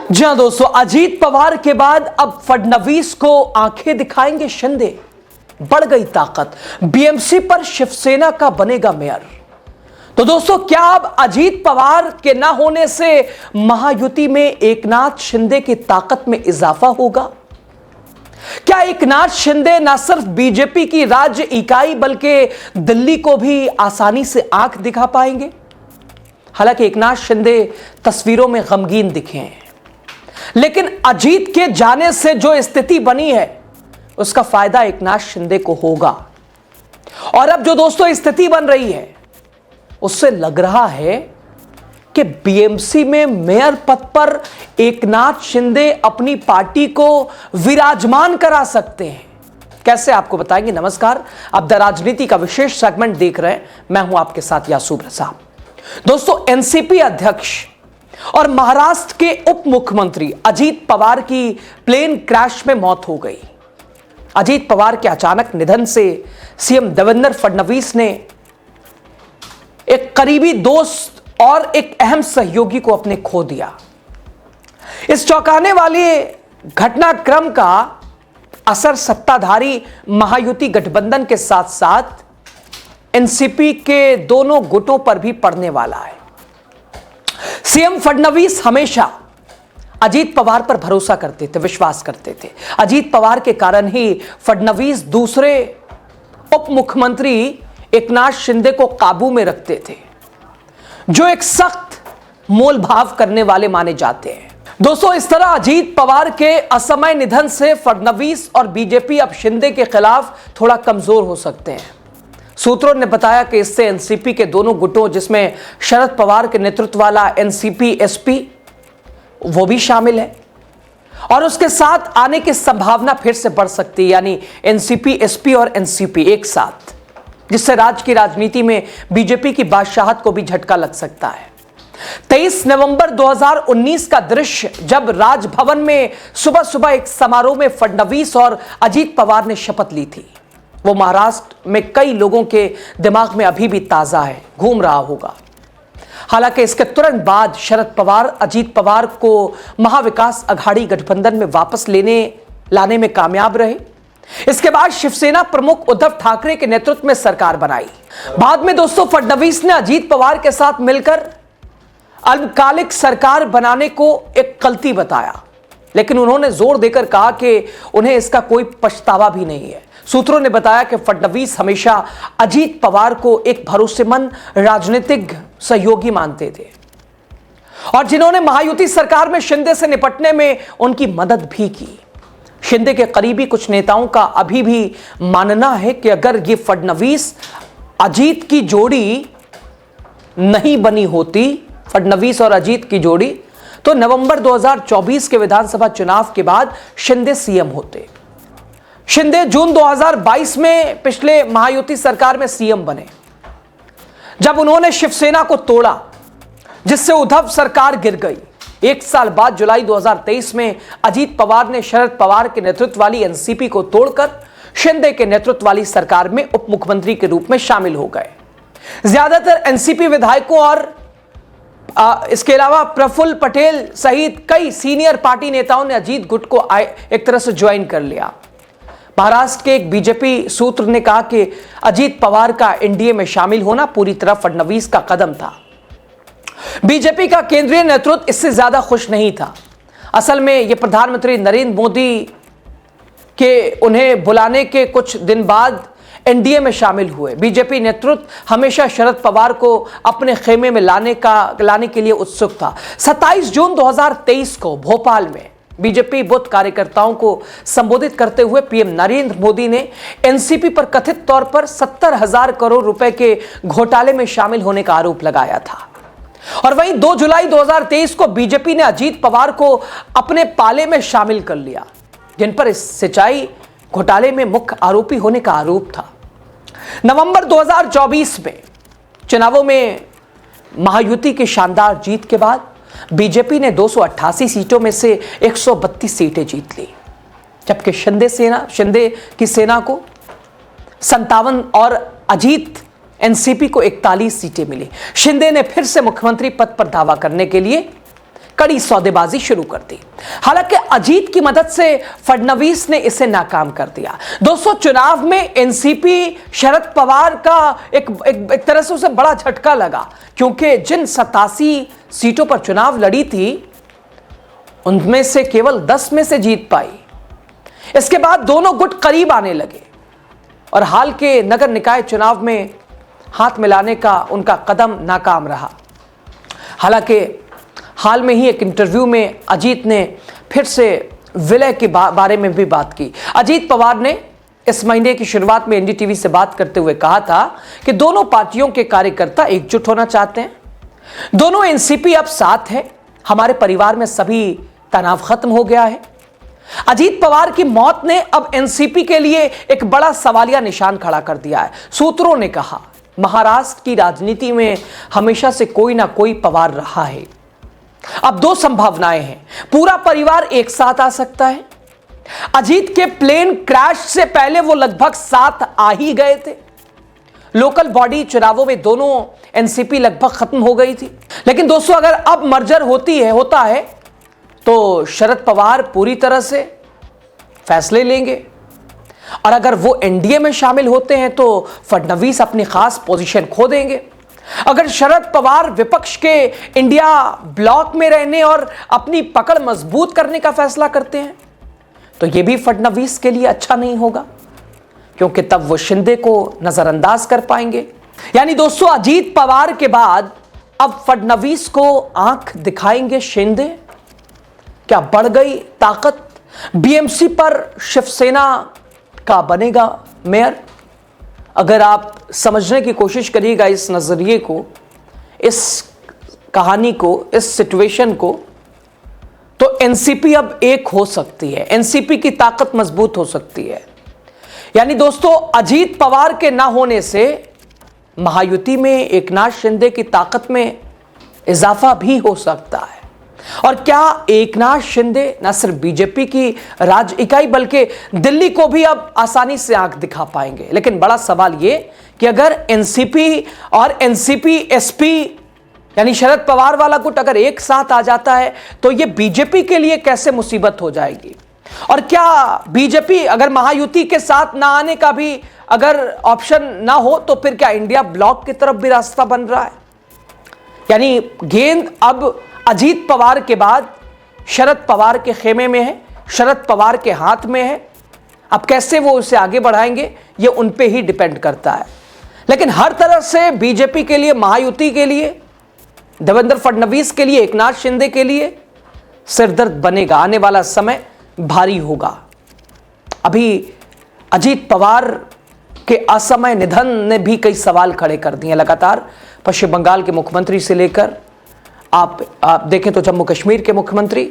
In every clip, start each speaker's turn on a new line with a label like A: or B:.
A: जी हां दोस्तों, अजीत पवार के बाद अब फडणवीस को आंखें दिखाएंगे शिंदे। बढ़ गई ताकत, बीएमसी पर शिवसेना का बनेगा मेयर। तो दोस्तों, क्या अब अजीत पवार के ना होने से महायुति में एकनाथ शिंदे की ताकत में इजाफा होगा? क्या एकनाथ शिंदे ना सिर्फ बीजेपी की राज्य इकाई बल्कि दिल्ली को भी आसानी से आंख दिखा पाएंगे? हालांकि एकनाथ शिंदे तस्वीरों में गमगीन दिखे हैं, लेकिन अजीत के जाने से जो स्थिति बनी है उसका फायदा एकनाथ शिंदे को होगा। और अब जो दोस्तों स्थिति बन रही है उससे लग रहा है कि बीएमसी में मेयर पद पर एकनाथ शिंदे अपनी पार्टी को विराजमान करा सकते हैं। कैसे, आपको बताएंगे। नमस्कार, आप द राजनीति का विशेष सेगमेंट देख रहे हैं। मैं हूं आपके साथ यासूब रजा। दोस्तों, एनसीपी अध्यक्ष और महाराष्ट्र के उप मुख्यमंत्री अजीत पवार की प्लेन क्रैश में मौत हो गई। अजीत पवार के अचानक निधन से सीएम देवेंद्र फडणवीस ने एक करीबी दोस्त और एक अहम सहयोगी को अपने खो दिया। इस चौंकाने वाले घटनाक्रम का असर सत्ताधारी महायुति गठबंधन के साथ साथ एनसीपी के दोनों गुटों पर भी पड़ने वाला है। सीएम फडणवीस हमेशा अजीत पवार पर भरोसा करते थे, विश्वास करते थे। अजीत पवार के कारण ही फडणवीस दूसरे उप मुख्यमंत्री एकनाथ शिंदे को काबू में रखते थे, जो एक सख्त मोल भाव करने वाले माने जाते हैं। दोस्तों, इस तरह अजीत पवार के असमय निधन से फडणवीस और बीजेपी अब शिंदे के खिलाफ थोड़ा कमजोर हो सकते हैं। सूत्रों ने बताया कि इससे एनसीपी के दोनों गुटों, जिसमें शरद पवार के नेतृत्व वाला एनसीपी एसपी वो भी शामिल है, और उसके साथ आने की संभावना फिर से बढ़ सकती है, यानी एनसीपी एसपी और एनसीपी एक साथ, जिससे राज्य की राजनीति में बीजेपी की बादशाहत को भी झटका लग सकता है। 23 नवंबर 2019 का दृश्य, जब राजभवन में सुबह सुबह एक समारोह में फडणवीस और अजीत पवार ने शपथ ली थी, वो महाराष्ट्र में कई लोगों के दिमाग में अभी भी ताजा है, घूम रहा होगा। हालांकि इसके तुरंत बाद शरद पवार अजीत पवार को महाविकास अघाड़ी गठबंधन में वापस लाने में कामयाब रहे। इसके बाद शिवसेना प्रमुख उद्धव ठाकरे के नेतृत्व में सरकार बनाई। बाद में दोस्तों, फडणवीस ने अजीत पवार के साथ मिलकर अल्पकालिक सरकार बनाने को एक गलती बताया, लेकिन उन्होंने जोर देकर कहा कि उन्हें इसका कोई पछतावा भी नहीं है। सूत्रों ने बताया कि फडणवीस हमेशा अजीत पवार को एक भरोसेमंद राजनीतिक सहयोगी मानते थे, और जिन्होंने महायुति सरकार में शिंदे से निपटने में उनकी मदद भी की। शिंदे के करीबी कुछ नेताओं का अभी भी मानना है कि अगर ये फडणवीस अजीत की जोड़ी नहीं बनी होती, फडणवीस और अजीत की जोड़ी, तो नवंबर 2024 के विधानसभा चुनाव के बाद शिंदे सीएम होते। शिंदे जून 2022 में पिछले महायुति सरकार में सीएम बने, जब उन्होंने शिवसेना को तोड़ा, जिससे उद्धव सरकार गिर गई। एक साल बाद जुलाई 2023 में अजीत पवार ने शरद पवार के नेतृत्व वाली एनसीपी को तोड़कर शिंदे के नेतृत्व वाली सरकार में उप मुख्यमंत्री के रूप में शामिल हो गए। ज्यादातर एनसीपी विधायकों और इसके अलावा प्रफुल्ल पटेल सहित कई सीनियर पार्टी नेताओं ने अजीत गुट को एक तरह से ज्वाइन कर लिया। महाराष्ट्र के एक बीजेपी सूत्र ने कहा कि अजीत पवार का एनडीए में शामिल होना पूरी तरह फडणवीस का कदम था। बीजेपी का केंद्रीय नेतृत्व इससे ज्यादा खुश नहीं था। असल में यह प्रधानमंत्री नरेंद्र मोदी के उन्हें बुलाने के कुछ दिन बाद एनडीए में शामिल हुए। बीजेपी नेतृत्व हमेशा शरद पवार को अपने खेमे में लाने के लिए उत्सुक था। 27 जून 2023 को भोपाल में बीजेपी बूथ कार्यकर्ताओं को संबोधित करते हुए पीएम नरेंद्र मोदी ने एनसीपी पर कथित तौर पर 70,000 करोड़ रुपए के घोटाले में शामिल होने का आरोप लगाया था। और वहीं 2 जुलाई 2023 को बीजेपी ने अजीत पवार को अपने पाले में शामिल कर लिया, जिन पर इस सिंचाई घोटाले में मुख्य आरोपी होने का आरोप था। नवंबर 2024 में चुनावों में महायुति की शानदार जीत के बाद बीजेपी ने 288 सीटों में से 132 सीटें जीत ली, जबकि शिंदे की सेना को 57 और अजीत एनसीपी को 41 सीटें मिली। शिंदे ने फिर से मुख्यमंत्री पद पर दावा करने के लिए कड़ी सौदेबाजी शुरू कर दी। हालांकि अजीत की मदद से फडणवीस ने इसे नाकाम कर दिया। दोस्तों, चुनाव में एनसीपी शरद पवार का एक तरह से उसे बड़ा झटका लगा, क्योंकि जिन 87 सीटों पर चुनाव लड़ी थी उनमें से केवल 10 में से जीत पाई। इसके बाद दोनों गुट करीब आने लगे और हाल के नगर निकाय चुनाव में हाथ मिलाने का उनका कदम नाकाम रहा। हालांकि हाल में ही एक इंटरव्यू में अजीत ने फिर से विलय के बारे में भी बात की। अजीत पवार ने इस महीने की शुरुआत में एनडीटीवी से बात करते हुए कहा था कि दोनों पार्टियों के कार्यकर्ता एकजुट होना चाहते हैं। दोनों एनसीपी अब साथ है। हमारे परिवार में सभी तनाव खत्म हो गया है। अजीत पवार की मौत ने अब एनसीपी के लिए एक बड़ा सवालिया निशान खड़ा कर दिया है। सूत्रों ने कहा, महाराष्ट्र की राजनीति में हमेशा से कोई ना कोई पवार रहा है। अब 2 संभावनाएं हैं। पूरा परिवार एक साथ आ सकता है। अजीत के प्लेन क्रैश से पहले वो लगभग साथ आ ही गए थे। लोकल बॉडी चुनावों में दोनों एनसीपी लगभग खत्म हो गई थी। लेकिन दोस्तों, अगर अब मर्जर होता है तो शरद पवार पूरी तरह से फैसले लेंगे, और अगर वो एनडीए में शामिल होते हैं तो फडणवीस अपनी खास पोजीशन खो देंगे। अगर शरद पवार विपक्ष के इंडिया ब्लॉक में रहने और अपनी पकड़ मजबूत करने का फैसला करते हैं तो यह भी फडणवीस के लिए अच्छा नहीं होगा, क्योंकि तब वो शिंदे को नजरअंदाज कर पाएंगे। यानी दोस्तों, अजीत पवार के बाद अब फडणवीस को आंख दिखाएंगे शिंदे। क्या बढ़ गई ताकत? बीएमसी पर शिवसेना का बनेगा मेयर? अगर आप समझने की कोशिश करिएगा इस नजरिए को, इस कहानी को, इस सिचुएशन को, तो एनसीपी अब एक हो सकती है। एनसीपी की ताकत मजबूत हो सकती है। यानी दोस्तों, अजीत पवार के ना होने से महायुति में एकनाथ शिंदे की ताकत में इजाफा भी हो सकता है। और क्या एकनाथ शिंदे न सिर्फ बीजेपी की राज्य इकाई बल्कि दिल्ली को भी अब आसानी से आंख दिखा पाएंगे? लेकिन बड़ा सवाल यह कि अगर एनसीपी और एनसीपी एसपी यानी शरद पवार वाला गुट अगर एक साथ आ जाता है तो यह बीजेपी के लिए कैसे मुसीबत हो जाएगी? और क्या बीजेपी अगर महायुति के साथ ना आने का भी अगर ऑप्शन ना हो तो फिर क्या इंडिया ब्लॉक की तरफ भी रास्ता बन रहा है? यानी गेंद अब अजीत पवार के बाद शरद पवार के खेमे में है, शरद पवार के हाथ में है। अब कैसे वो उसे आगे बढ़ाएंगे ये उन पे ही डिपेंड करता है। लेकिन हर तरह से बीजेपी के लिए, महायुति के लिए, देवेंद्र फडणवीस के लिए, एकनाथ शिंदे के लिए सिरदर्द बनेगा। आने वाला समय भारी होगा। अभी अजीत पवार के असमय निधन ने भी कई सवाल खड़े कर दिए। लगातार पश्चिम बंगाल के मुख्यमंत्री से लेकर आप देखें तो जम्मू कश्मीर के मुख्यमंत्री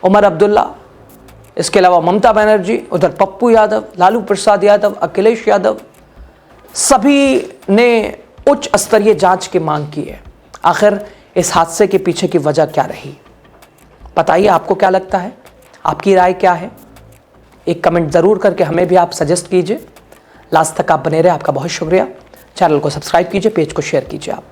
A: उमर अब्दुल्ला, इसके अलावा ममता बनर्जी, उधर पप्पू यादव, लालू प्रसाद यादव, अखिलेश यादव, सभी ने उच्च स्तरीय जांच की मांग की है। आखिर इस हादसे के पीछे की वजह क्या रही? बताइए, आपको क्या लगता है? आपकी राय क्या है? एक कमेंट ज़रूर करके हमें भी आप सजेस्ट कीजिए। लास्ट तक आप बने रहे, आपका बहुत शुक्रिया। चैनल को सब्सक्राइब कीजिए, पेज को शेयर कीजिए आप।